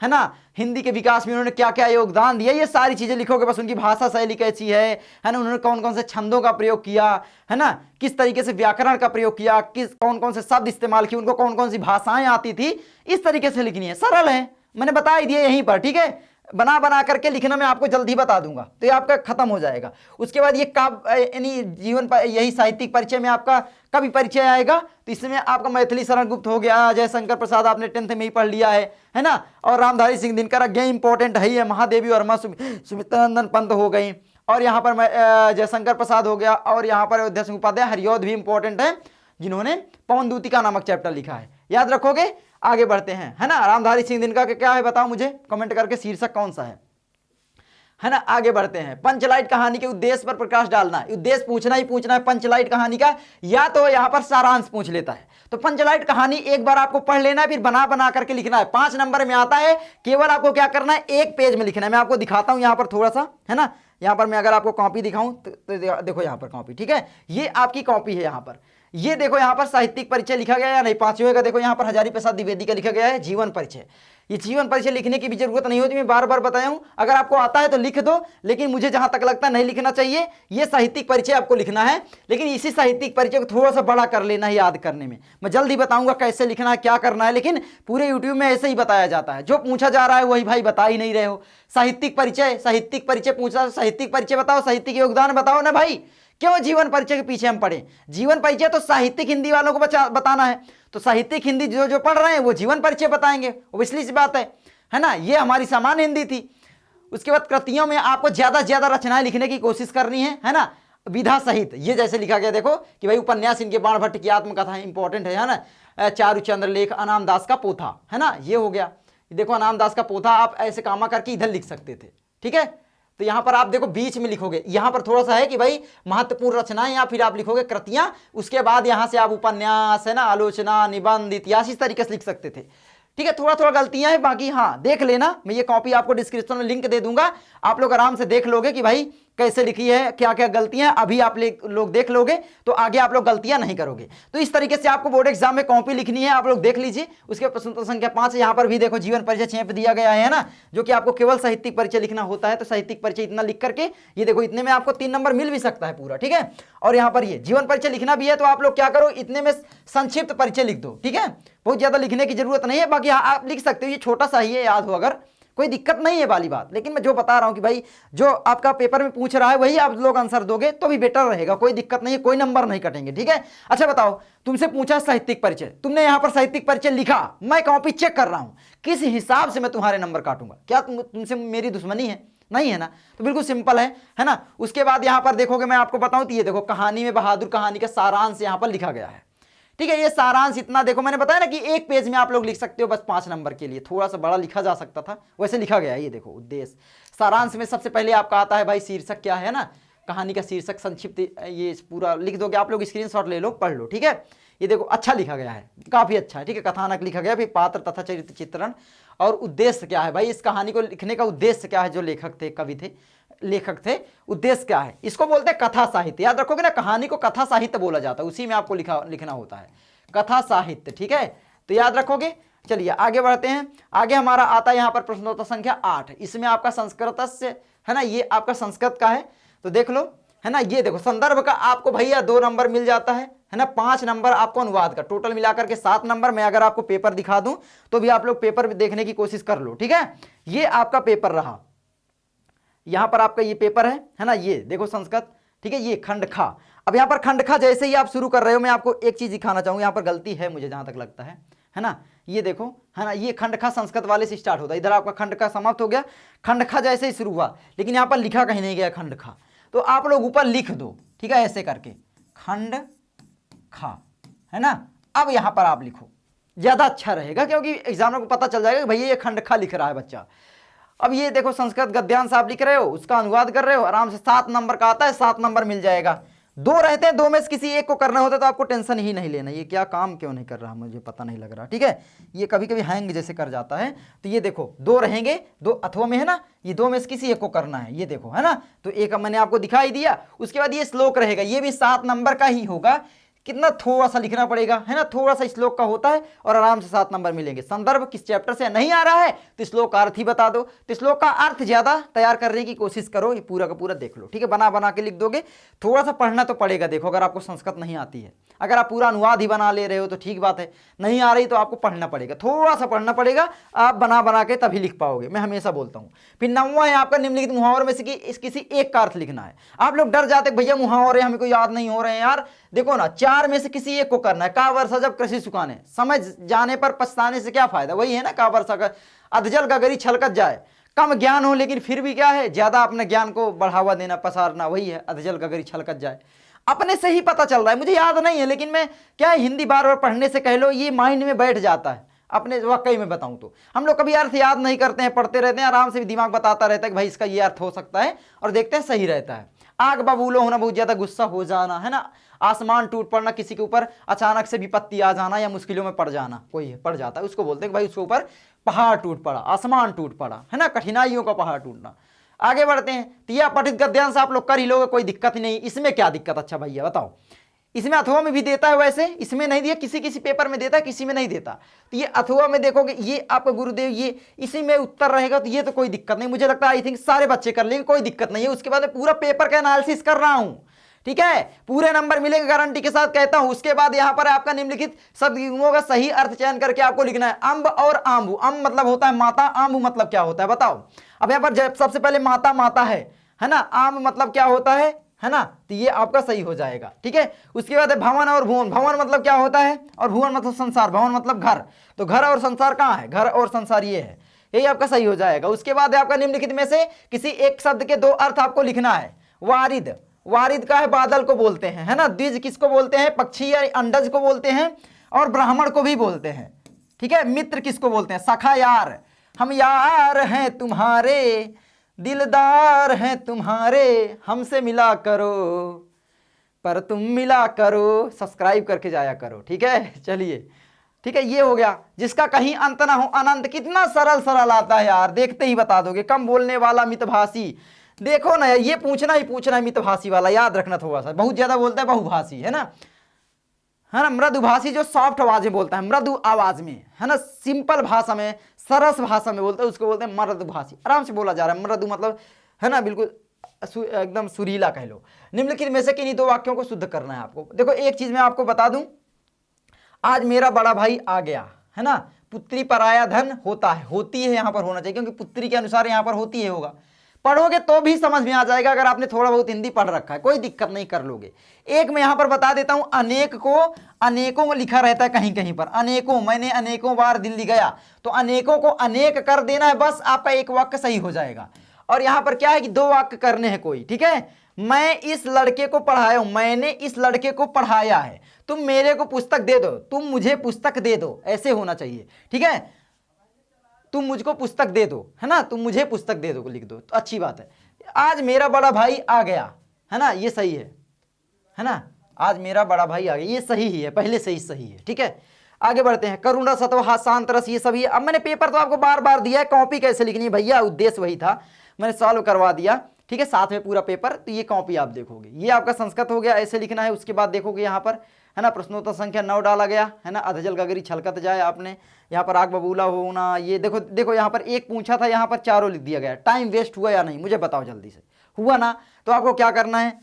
है ना, हिंदी के विकास में उन्होंने क्या क्या योगदान दिया, ये सारी चीजें लिखोगे बस। उनकी भाषा शैली कैसी है ना, उन्होंने कौन कौन से छंदों का प्रयोग किया, है ना, किस तरीके से व्याकरण का प्रयोग किया, कौन कौन से शब्द इस्तेमाल किए, उनको कौन कौन सी भाषाएं आती थी, इस तरीके से लिखनी है। सरल है, मैंने बता ही दिया यहीं पर, ठीक है। बना करके लिखना मैं आपको जल्दी बता दूंगा, तो ये आपका खत्म हो जाएगा। उसके बाद ये यानी जीवन पर यही साहित्यिक परिचय में आपका कवि परिचय आएगा, तो इसमें आपका मैथिली शरण गुप्त हो गया, जयशंकर प्रसाद आपने 10th में ही पढ़ लिया है ना, और रामधारी सिंह दिनकर अज्ञे इंपॉर्टेंट है ही है, महादेवी वर्मा सुमित्रानंदन पंत हो गई, और यहाँ पर जयशंकर प्रसाद हो गया, और यहाँ पर अयोध्या सिंह उपाध्याय हरिऔध भी इंपॉर्टेंट है, जिन्होंने पवन दूतिका नामक चैप्टर लिखा है, याद रखोगे। आगे बढ़ते हैं, है ना। रामधारी सिंह दिनकर का क्या है बताओ मुझे कमेंट करके, शीर्षक कौन सा है ना। आगे बढ़ते हैं, पंचलाइट कहानी के उद्देश्य पर प्रकाश डालना, उद्देश्य पूछना ही पूछना है पंचलाइट कहानी का, या तो यहाँ पर सारांश पूछ लेता है। तो पंचलाइट कहानी एक बार आपको पढ़ लेना है, फिर बना करके लिखना है, 5 नंबर में आता है। केवल आपको क्या करना है, 1 पेज में लिखना है। मैं आपको दिखाता हूं यहाँ पर थोड़ा सा, है ना, यहाँ पर मैं अगर आपको कॉपी दिखाऊं तो देखो यहाँ पर कॉपी, ठीक है, ये आपकी कॉपी है। यहाँ पर ये देखो यहाँ पर साहित्यिक परिचय लिखा गया है या नहीं, पांचवें का देखो यहाँ पर हजारी प्रसाद द्विवेदी का लिखा गया है जीवन परिचय। ये जीवन परिचय लिखने की भी जरूरत नहीं होती, मैं बार बार बताया हूं, अगर आपको आता है तो लिख दो, लेकिन मुझे जहां तक लगता है नहीं लिखना चाहिए। ये साहित्यिक परिचय आपको लिखना है, लेकिन इसी साहित्यिक परिचय को थोड़ा सा बड़ा कर लेना है याद करने में। मैं जल्दी बताऊंगा कैसे लिखना है, क्या करना है, लेकिन पूरे यूट्यूब में ऐसे ही बताया जाता है। जो पूछा जा रहा है वही भाई बता ही नहीं रहे हो। साहित्यिक परिचय पूछा, साहित्यिक परिचय बताओ, साहित्यिक योगदान बताओ ना भाई। क्यों जीवन परिचय के पीछे हम पढ़े? जीवन परिचय तो साहित्यिक हिंदी वालों को बताना है, तो साहित्यिक हिंदी जो जो पढ़ रहे हैं वो जीवन परिचय बताएंगे, ओबियसली सी बात है ना। ये हमारी सामान्य हिंदी थी। उसके बाद कृतियों में आपको ज्यादा से ज्यादा रचनाएं लिखने की कोशिश करनी है ना, विधा सहित। ये जैसे लिखा गया देखो कि भाई उपन्यास इनके बाण भट्ट की आत्मकथा इंपॉर्टेंट है ना, चारुचंद्र लेख, अनाम दास का पोथा, है ना, ये हो गया। देखो अनाम दास का पोथा आप ऐसे कामा करके इधर लिख सकते थे, ठीक है। तो यहां पर आप देखो बीच में लिखोगे, यहां पर थोड़ा सा है कि भाई महत्वपूर्ण रचनाएं, या फिर आप लिखोगे कृतियां, उसके बाद यहां से आप उपन्यास, है ना, आलोचना, निबंध, इतिहास, इस तरीके से लिख सकते थे, ठीक है। थोड़ा थोड़ा गलतियां हैं, बाकी हाँ देख लेना, मैं ये कॉपी आपको डिस्क्रिप्शन में लिंक दे दूंगा, आप लोग आराम से देख लोगे कि भाई कैसे लिखी है, क्या क्या गलतियां। अभी आप लोग देख लोगे तो आगे आप लोग गलतियां नहीं करोगे। तो इस तरीके से आपको बोर्ड एग्जाम में कॉपी लिखनी है, आप लोग देख लीजिए। उसके प्रश्न संख्या 5 यहाँ पर भी देखो जीवन परिचय छेप दिया गया है ना, जो कि आपको केवल साहित्यिक परिचय लिखना होता है। तो साहित्यिक परिचय इतना लिख करके, ये देखो इतने में आपको 3 नंबर मिल भी सकता है पूरा, ठीक है। और यहाँ पर ये जीवन परिचय लिखना भी है, तो आप लोग क्या करो, इतने में संक्षिप्त परिचय लिख दो, ठीक है। बहुत ज्यादा लिखने की जरूरत नहीं है, बाकी आप लिख सकते हो, ये छोटा सा ही है, याद हो अगर, कोई दिक्कत नहीं है वाली बात। लेकिन मैं जो बता रहा हूं कि भाई जो आपका पेपर में पूछ रहा है वही आप लोग आंसर दोगे तो भी बेटर रहेगा, कोई दिक्कत नहीं है, कोई नंबर नहीं कटेंगे, ठीक है। अच्छा बताओ, तुमसे पूछा साहित्यिक परिचय, तुमने यहां पर साहित्यिक परिचय लिखा, मैं कॉपी चेक कर रहा हूं, किस हिसाब से मैं तुम्हारे नंबर काटूंगा? क्या तुमसे मेरी दुश्मनी है? नहीं है ना। तो बिल्कुल सिंपल है ना। उसके बाद यहां पर देखोगे, मैं आपको बताऊं तो ये देखो कहानी में बहादुर कहानी का सारांश यहां पर लिखा गया है, ठीक है। ये सारांश इतना देखो, मैंने बताया ना कि एक पेज में आप लोग लिख सकते हो बस 5 नंबर के लिए, थोड़ा सा बड़ा लिखा जा सकता था, वैसे लिखा गया है। ये देखो उद्देश्य सारांश में सबसे पहले आपका आता है भाई शीर्षक क्या है ना, कहानी का शीर्षक संक्षिप्त, ये पूरा लिख दोगे आप लोग, स्क्रीनशॉट ले लो, पढ़ लो, ठीक है। ये देखो अच्छा लिखा गया है, काफी अच्छा है, ठीक है। कथानक लिखा गया, फिर पात्र तथा चरित्र चित्रण, और उद्देश्य क्या है भाई, इस कहानी को लिखने का उद्देश्य क्या है, जो लेखक थे उद्देश्य क्या है, इसको बोलते हैं कथा साहित्य। याद रखोगे ना, कहानी को कथा साहित्य बोला जाता है, उसी में आपको लिखना होता है कथा साहित्य, ठीक है। तो याद रखोगे। चलिए आगे बढ़ते हैं। आगे हमारा आता है यहाँ पर प्रश्नोत्तर संख्या 8, इसमें आपका संस्कृत से, है ना, ये आपका संस्कृत का है, तो देख लो, है ना। ये देखो संदर्भ का आपको भैया 2 नंबर मिल जाता है ना, 5 नंबर आपको अनुवाद का, टोटल मिलाकर के 7 नंबर। मैं अगर आपको पेपर दिखा दूं तो भी आप लोग पेपर देखने की कोशिश कर लो, ठीक है। ये आपका पेपर रहा, यहां पर आपका ये पेपर है ना, ये देखो संस्कृत, ठीक है। ये खंड खा, अब यहां पर खंड खा जैसे ही आप शुरू कर रहे हो, मैं आपको एक चीज दिखाना चाहूंगा, यहां पर गलती है मुझे जहां तक लगता है ना। ये देखो, है ना, ये खंड खा संस्कृत वाले से स्टार्ट होता है, इधर आपका खंड खा समाप्त हो गया, खंड खा जैसे ही शुरू हुआ, लेकिन यहां पर लिखा कहीं नहीं गया खंड खा, तो आप लोग ऊपर लिख दो, ठीक है, ऐसे करके खंड खा, है ना। अब यहां पर आप लिखो, ज्यादा अच्छा रहेगा, क्योंकि एग्जामिनर को पता चल जाएगा कि भैया ये खंड खा लिख रहा है बच्चा। अब ये देखो संस्कृत गद्यांश आप लिख रहे हो, उसका अनुवाद कर रहे हो, आराम से 7 नंबर का आता है, 7 नंबर मिल जाएगा। 2 रहते हैं, 2 में से किसी एक को करना होता है, तो आपको टेंशन ही नहीं लेना। ये क्या काम क्यों नहीं कर रहा मुझे पता नहीं लग रहा, ठीक है। ये कभी कभी हैंग जैसे कर जाता है। तो ये देखो 2 रहेंगे, 2 अथवा में है ना, ये 2 में से किसी एक को करना है, ये देखो, है ना। तो एक मैंने आपको दिखाई दिया। उसके बाद ये श्लोक रहेगा, ये भी 7 नंबर का ही होगा, कितना थोड़ा सा लिखना पड़ेगा, है ना, थोड़ा सा श्लोक का होता है, और आराम से 7 नंबर मिलेंगे। संदर्भ किस चैप्टर से नहीं आ रहा है तो श्लोक का अर्थ ही बता दो, तो श्लोक का अर्थ ज्यादा तैयार करने की कोशिश करो, ये पूरा का पूरा देख लो, ठीक है। बना बना के लिख दोगे, थोड़ा सा पढ़ना तो पड़ेगा। देखो अगर आपको संस्कृत नहीं आती है, अगर आप पूरा अनुवाद ही बना ले रहे हो तो ठीक बात है, नहीं आ रही तो आपको पढ़ना पड़ेगा, थोड़ा सा पढ़ना पड़ेगा, आप बना बना के तभी लिख पाओगे, मैं हमेशा बोलता हूँ। फिर 9वां है आपका निम्नलिखित मुहावरों में से किसी एक का अर्थ लिखना है। आप लोग डर जाते भैया मुहावरे हमें कोई याद नहीं हो रहे हैं यार, देखो ना 4 में से किसी एक को करना है। का वर्षा जब कृषि सुखाने, समझ जाने पर पछताने से क्या फायदा, वही है ना, का वर्षा का अधजल का गरी छलकत जाए। कम ज्ञान हो लेकिन फिर भी क्या है, ज्यादा अपने ज्ञान को बढ़ावा देना, पसारना, वही है अधजल का गरी छलकत जाए। अपने से ही पता चल रहा है, मुझे याद नहीं है, लेकिन मैं क्या है, हिंदी बार बार पढ़ने से कह लो ये माइंड में बैठ जाता है। अपने वाकई में बताऊं तो हम लोग कभी अर्थ याद नहीं करते हैं, पढ़ते रहते हैं, आराम से दिमाग बताता रहता है कि भाई इसका ये अर्थ हो सकता है, और देखते हैं सही रहता है। आग बबूलो होना, बहुत ज्यादा गुस्सा हो जाना, है ना, आसमान टूट पड़ना, किसी के ऊपर अचानक से विपत्ति आ जाना या मुश्किलों में पड़ जाना, कोई पड़ जाता है उसको बोलते हैं कि भाई उसके ऊपर पहाड़ टूट पड़ा, आसमान टूट पड़ा, है ना, कठिनाइयों का पहाड़ टूटना। आगे बढ़ते हैं। तो यह पठित गद्यांश आप लोग कर ही लोगे, कोई दिक्कत ही नहीं। इसमें क्या दिक्कत, अच्छा भैया बताओ, इसमें अथवा में भी देता है, वैसे इसमें नहीं दिया, किसी किसी पेपर में देता है, किसी में नहीं देता। तो ये अथवा में देखोगे, ये आपका गुरुदेव ये इसी में उत्तर रहेगा, तो ये तो कोई दिक्कत नहीं, मुझे लगता है आई थिंक सारे बच्चे कर लेंगे, कोई दिक्कत नहीं है। उसके बाद मैं पूरा पेपर का एनालिसिस कर रहा हूं, ठीक है, पूरे नंबर मिलेंगे गारंटी के साथ कहता हूं। उसके बाद यहां पर आपका निम्नलिखित शब्दों का सही अर्थ चयन करके आपको लिखना है। अम्ब और आम्बू, अम्ब मतलब होता है माता, आम्बू मतलब क्या होता है बताओ। अब यहां पर सबसे पहले माता माता है ना, आम्ब मतलब क्या होता है ना, तो ये आपका सही हो जाएगा, ठीक है। उसके बाद भवन और भुवन, भवन मतलब क्या होता है और भुवन मतलब संसार, भवन मतलब घर, तो घर और संसार कहाँ है, घर और संसार ये है, यही आपका सही हो जाएगा। उसके बाद आपका निम्नलिखित में से किसी एक शब्द के दो अर्थ आपको लिखना है। वारिद, वारिद का है बादल को बोलते हैं, है ना। द्विज किसको बोलते हैं, पक्षी या अंडज को बोलते हैं, और ब्राह्मण को भी बोलते हैं, ठीक है। मित्र किसको बोलते हैं, सखा यार, हम यार हैं तुम्हारे, दिलदार हैं तुम्हारे, हमसे मिला करो पर तुम मिला करो, सब्सक्राइब करके जाया करो, ठीक है। चलिए ठीक है, ये हो गया। जिसका कहीं अंत ना हो अनंत, कितना सरल सरल आता है यार, देखते ही बता दोगे। कम बोलने वाला मितभाषी, देखो ना ये पूछना ही पूछना है, मितभाषी वाला याद रखना थोड़ा सा, बहुत ज्यादा बोलता है बहुभाषी, है ना, है ना। मृदुभाषी जो सॉफ्ट आवाजें बोलता है, मृदु आवाज में, है ना, सिंपल भाषा में, सरस भाषा में बोलते हैं, उसको बोलते हैं मृदुभाषी। आराम से बोला जा रहा है, मृदु मतलब है ना बिल्कुल एकदम सुरीला कह लो। निम्नलिखित में से किन्हीं दो वाक्यों को शुद्ध करना है आपको। देखो एक चीज मैं आपको बता दूं, आज मेरा बड़ा भाई आ गया, है ना, पुत्री पराया धन होता है, होती है यहाँ पर होना चाहिए, क्योंकि पुत्री के अनुसार यहाँ पर होती है होगा। पढ़ोगे तो भी समझ में आ जाएगा, अगर आपने थोड़ा बहुत हिंदी पढ़ रखा है, कोई दिक्कत नहीं, कर लोगे। एक मैं यहां पर बता देता हूं, अनेक को, अनेकों को लिखा रहता है कहीं कहीं पर, अनेकों, मैंने अनेकों बार दिल्ली गया, तो अनेकों को अनेक कर देना है, बस आपका एक वाक्य सही हो जाएगा। और यहां पर क्या है कि दो वाक्य करने हैं कोई, ठीक है। मैं इस लड़के को पढ़ाया हूं, मैंने इस लड़के को पढ़ाया है, तुम मेरे को पुस्तक दे दो, तुम मुझे पुस्तक दे दो, ऐसे होना चाहिए, ठीक है। तुम मुझको पुस्तक दे दो, है ना, तुम मुझे पुस्तक दे दो लिख दो, तो अच्छी बात है। आज मेरा बड़ा भाई आ गया, है ना, ये सही है ना, आज मेरा बड़ा भाई आ गया, ये सही ही है, पहले से ही सही है, ठीक है। आगे बढ़ते हैं। करुणा सत्व शांत रस, ये सभी। अब मैंने पेपर तो आपको बार बार दिया है, कॉपी कैसे लिखनी है भैया, उद्देश्य वही था, मैंने सॉल्व करवा दिया, ठीक है, साथ में पूरा पेपर। तो ये कॉपी आप देखोगे, ये आपका संस्कृत हो गया, ऐसे लिखना है। उसके बाद देखोगे यहाँ पर, है ना, प्रश्नोत्तर संख्या 9 डाला गया, है ना, अधजल गगरी छलकत जाए, आपने यहाँ पर आग बबूला होना, ये देखो देखो यहाँ पर एक पूछा था, यहाँ पर चारों लिख दिया गया। टाइम वेस्ट हुआ या नहीं मुझे बताओ जल्दी से, हुआ ना, तो आपको क्या करना है,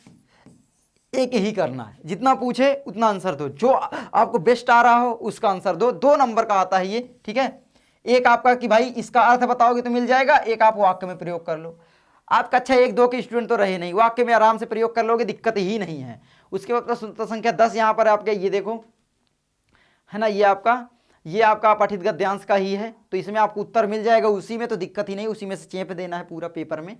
एक ही करना है, जितना पूछे उतना आंसर दो, जो आपको बेस्ट आ रहा हो उसका आंसर दो। 2 नंबर का आता है ये, ठीक है। एक आपका कि भाई इसका अर्थ बताओगे तो मिल जाएगा, एक आप वाक्य में प्रयोग कर लो। आप कक्षा 1-2 के स्टूडेंट तो रहे नहीं, वाक्य में आराम से प्रयोग कर लोगे, दिक्कत ही नहीं है। उसके बाद प्रश्नोत्तर संख्या 10 यहाँ पर आपके, ये देखो, है ना, ये आपका पठित गद्यांश का ही है, तो इसमें आपको उत्तर मिल जाएगा उसी में, तो दिक्कत ही नहीं, उसी में से चेप देना है पूरा पेपर में,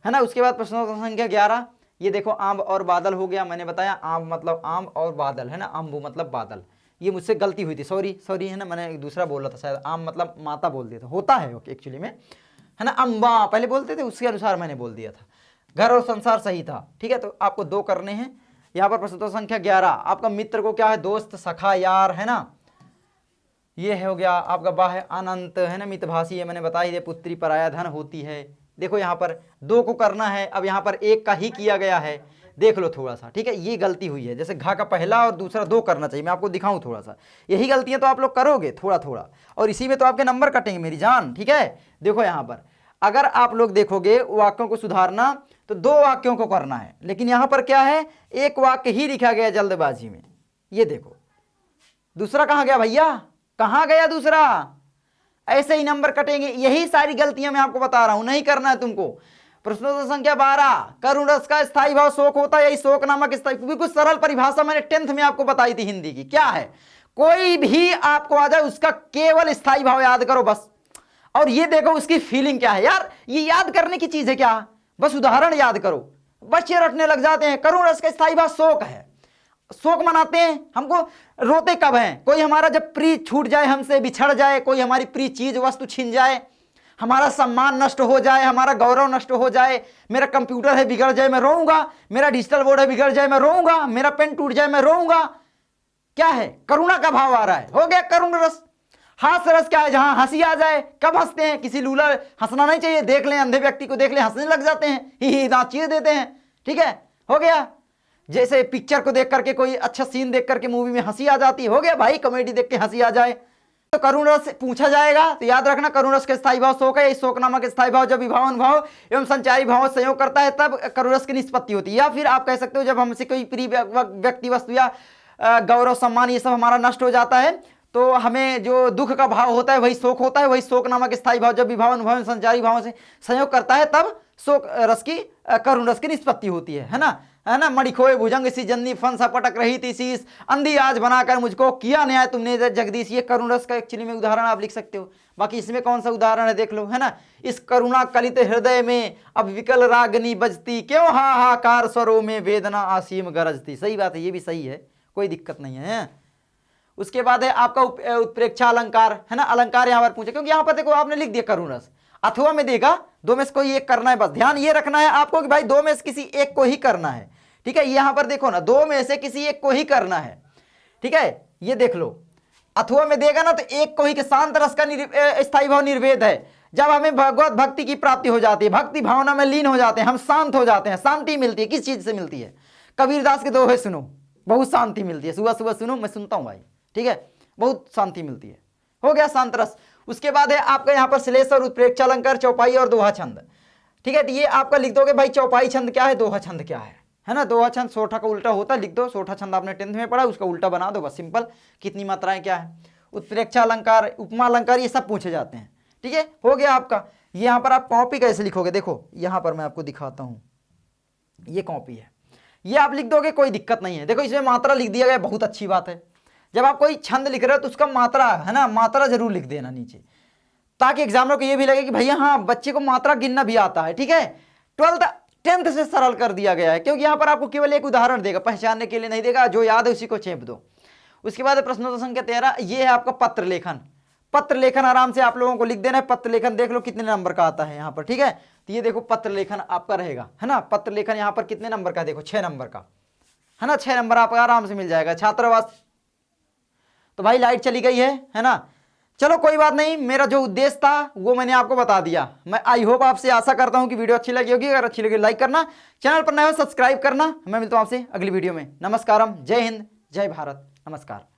है ना। उसके बाद प्रश्नोत्तर संख्या 11, ये देखो, आम और बादल हो गया, मैंने बताया आम मतलब आम और बादल, है ना, आम्बू मतलब बादल, ये मुझसे गलती हुई थी, सॉरी है ना, मैंने दूसरा बोला था शायद, आम मतलब माता बोल दिया था, होता है एक्चुअली में, है ना, अम्बा पहले बोलते थे, उसके अनुसार मैंने बोल दिया था, घर और संसार सही था, ठीक है। तो आपको 2 करने हैं। यहाँ पर प्रश्नोत्तर संख्या 11, आपका मित्र को क्या है, दोस्त, सखा, यार, है ना, ये हो गया आपका बाह अनंत, है ना, मितभाषी है, मैंने बता ही दिया, पुत्री पराया धन होती है। देखो यहाँ पर 2 को करना है, अब यहाँ पर 1 का ही किया गया है, देख लो थोड़ा सा, ठीक है, ये गलती हुई है, जैसे घा का पहला और दूसरा 2 करना चाहिए, मैं आपको दिखाऊं थोड़ा सा, यही गलतियां तो आप लोग करोगे थोड़ा थोड़ा, और इसी में तो आपके नंबर कटेंगे मेरी जान, ठीक है। देखो यहाँ पर अगर आप लोग देखोगे वाक्यों को सुधारना तो 2 वाक्यों को करना है, लेकिन यहाँ पर क्या है, 1 वाक्य ही लिखा गया जल्दबाजी में, ये देखो, दूसरा कहाँ गया भैया, कहाँ गया दूसरा, ऐसे ही नंबर कटेंगे। यही सारी गलतियां मैं आपको बता रहा हूं, नहीं करना है तुमको। प्रश्नोत्तर संख्या 12, करुण रस का स्थायी भाव शोक होता है, यही शोक नामक स्थायी, बिल्कुल सरल परिभाषा मैंने 10th में आपको बताई थी हिंदी की, क्या है, कोई भी आपको आ जाए उसका केवल स्थायी भाव याद करो बस, और ये देखो उसकी फीलिंग क्या है। यार ये याद करने की चीज है क्या, बस उदाहरण याद करो, बच्चे रटने लग जाते हैं। करुण रस का स्थायी भाव शोक है, शोक मनाते हैं, हमको रोते कब हैं, कोई हमारा जब प्रिय छूट जाए, हमसे बिछड़ जाए, कोई हमारी प्रिय चीज वस्तु छीन जाए, हमारा सम्मान नष्ट हो जाए, हमारा गौरव नष्ट हो जाए, मेरा कंप्यूटर है बिगड़ जाए मैं रोऊंगा, मेरा डिजिटल बोर्ड है बिगड़ जाए मैं रोऊंगा, मेरा पेन टूट जाए मैं रोऊंगा। क्या है, करुणा का भाव आ रहा है, हो गया करुण रस। हास्य रस क्या है, जहां हंसी आ जाए, कब हंसते हैं, किसी लूला हंसना नहीं चाहिए, देख लें अंधे व्यक्ति को देख लें हंसने लग जाते हैं, ही दांत चीर देते हैं, ठीक है, हो गया। जैसे पिक्चर को देख करके, कोई अच्छा सीन देख करके मूवी में हंसी आ जाती है, हो गया भाई कॉमेडी देख के हंसी आ जाए, तो करुण रस पूछा जाएगा। तो याद रखना करुण रस के स्थायी भाव शोक है। इस शोक नामक स्थायी भाव जब विभाव अनुभाव एवं संचारी भाव संयोग करता है तब करुण रस की निष्पत्ति होती है। या फिर आप कह सकते हो जब हमसे कोई प्रिय व्यक्ति वस्तु या गौरव सम्मान ये सब हमारा नष्ट हो जाता है तो हमें जो दुख का भाव होता है वही शोक होता है। वही शोक नामक स्थायी भाव जब विभाव अनुभाव एवं संचारी भाव से संयोग करता है तब शोक रस की करुण रस की निष्पत्ति होती है ना। मणिखोए भुजंग सी जन्नी फन सा पटक रही थी शीस, अंधी आज बनाकर मुझको किया न्याय तुमने जगदीश। ये करुण रस का एक्चुअली में उदाहरण आप लिख सकते हो। बाकी इसमें कौन सा उदाहरण है देख लो, है ना। इस करुणा कलित हृदय में अब विकल रागनी बजती, क्यों हाहाकार स्वरों में वेदना आसीम गरजती। सही बात है, ये भी सही है, कोई दिक्कत नहीं है। उसके बाद है आपका उत्प्रेक्षा अलंकार, है ना। अलंकार यहाँ पर पूछे, क्योंकि यहाँ पर देखो आपने लिख दिया करुण रस, अथवा में देगा, दो में से कोई एक करना है। बस ध्यान ये रखना है आपको कि भाई दो में से किसी एक को ही करना है, ठीक है। यहां पर देखो ना, दो में से किसी एक को ही करना है, ठीक है। ये देख लो, अथवा में देगा ना तो एक को ही के शांत रस का स्थायी भाव निर्वेद है। जब हमें भगवत भक्ति की प्राप्ति हो जाती है, भक्ति भावना में लीन हो जाते हैं, हम शांत हो जाते हैं। शांति मिलती है, किस चीज से मिलती है? कबीरदास के दोहे सुनो, बहुत शांति मिलती है। सुबह सुबह सुनो, मैं सुनता हूं भाई, ठीक है, बहुत शांति मिलती है। हो गया शांत रस। उसके बाद है आपका यहाँ पर श्लेष और उत्प्रेक्षा अलंकार, चौपाई और दोहा छंद, ठीक है। तो ये आपका लिख दोगे भाई, चौपाई छंद क्या है, दोहा छंद क्या है ना। दोहा छंद सोठा का उल्टा होता है, लिख दो। सोठा छंद आपने 10th में पढ़ा, उसका उल्टा बना दो बस, सिंपल। कितनी मात्राएं क्या है। उत्प्रेक्षा अलंकार, उपमा अलंकार, ये सब पूछे जाते हैं, ठीक है। हो गया आपका। यहाँ पर आप कॉपी कैसे लिखोगे, देखो यहाँ पर मैं आपको दिखाता हूँ, ये कॉपी है, ये आप लिख दोगे, कोई दिक्कत नहीं है। देखो इसमें मात्रा लिख दिया गया, बहुत अच्छी बात है। जब आप कोई छंद लिख रहे हो तो उसका मात्रा, है ना, मात्रा जरूर लिख देना नीचे, ताकि एग्जामिनर को ये भी लगे कि भैया हाँ बच्चे को मात्रा गिनना भी आता है, ठीक है। 10th से सरल कर दिया गया है, क्योंकि यहाँ पर आपको केवल एक उदाहरण देगा, पहचानने के लिए नहीं देगा, जो याद है उसी को चेप दो। उसके बाद प्रश्नोत्तर संख्या 13, ये है आपका पत्र लेखन। पत्र लेखन आराम से आप लोगों को लिख देना है। पत्र लेखन देख लो कितने नंबर का आता है यहाँ पर, ठीक है। तो ये देखो पत्र लेखन आपका रहेगा, है ना। पत्र लेखन यहाँ पर कितने नंबर का, देखो 6 नंबर का, है ना। 6 नंबर आपका आराम से मिल जाएगा। छात्रावास, तो भाई लाइट चली गई है ना। चलो कोई बात नहीं, मेरा जो उद्देश्य था वो मैंने आपको बता दिया। मैं आई होप आपसे आशा करता हूं कि वीडियो अच्छी लगी होगी। अगर अच्छी लगी लाइक करना, चैनल पर नए हो सब्सक्राइब करना। मैं मिलता हूं आपसे अगली वीडियो में। नमस्कारम, जय हिंद, जय भारत, नमस्कार।